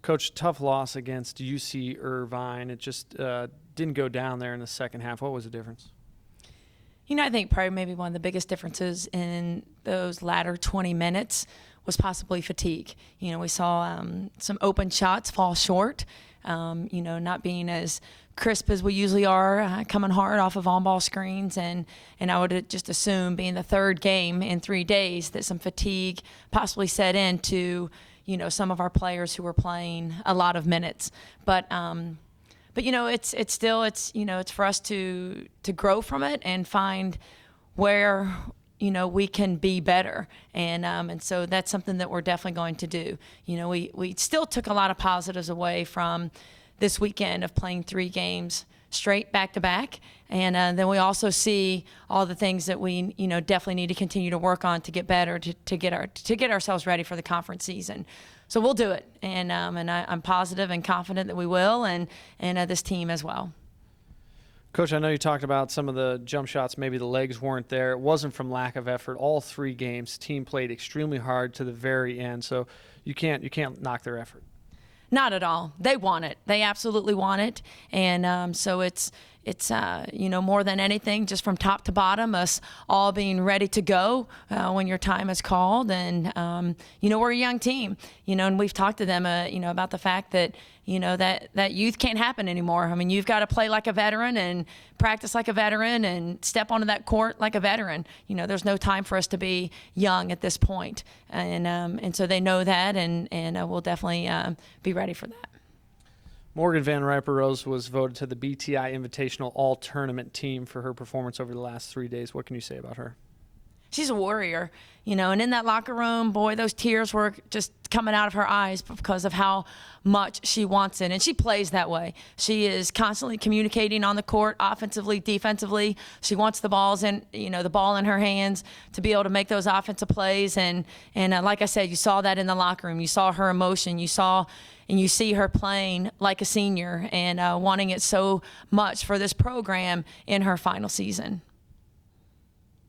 Coach, tough loss against UC Irvine. It just didn't go down there in the second half. What was the difference? I think probably maybe one of the biggest differences in those latter 20 minutes was possibly fatigue. We saw some open shots fall short, not being as crisp as we usually are, coming hard off of on-ball screens. And I would just assume, being the third game in 3 days, that some fatigue possibly set into, some of our players who were playing a lot of minutes. But it's still it's for us to grow from it and find where we can be better, and so that's something that we're definitely going to do. We still took a lot of positives away from this weekend of playing 3 games straight back to back, and then we also see all the things that we definitely need to continue to work on to get better, to get ourselves ready for the conference season. So we'll do it, and I'm positive and confident that we will, and this team as well. Coach, I know you talked about some of the jump shots, maybe the legs weren't there. It wasn't from lack of effort. All 3 games, team played extremely hard to the very end, so you can't knock their effort. Not at all. They want it. They absolutely want it, and so it's more than anything, just from top to bottom, us all being ready to go when your time is called. And we're a young team, and we've talked to them about the fact that that youth can't happen anymore. I mean, you've got to play like a veteran and practice like a veteran and step onto that court like a veteran. There's no time for us to be young at this point, and so they know that, and we'll definitely be ready for that. Morgan Van Riper-Rose was voted to the BTI Invitational All-Tournament team for her performance over the last 3 days. What can you say about her? She's a warrior, and in that locker room, boy, those tears were just coming out of her eyes because of how much she wants it. And she plays that way. She is constantly communicating on the court, offensively, defensively. She wants the ball in her hands to be able to make those offensive plays. And like I said, you saw that in the locker room. You saw her emotion. You see her playing like a senior and wanting it so much for this program in her final season.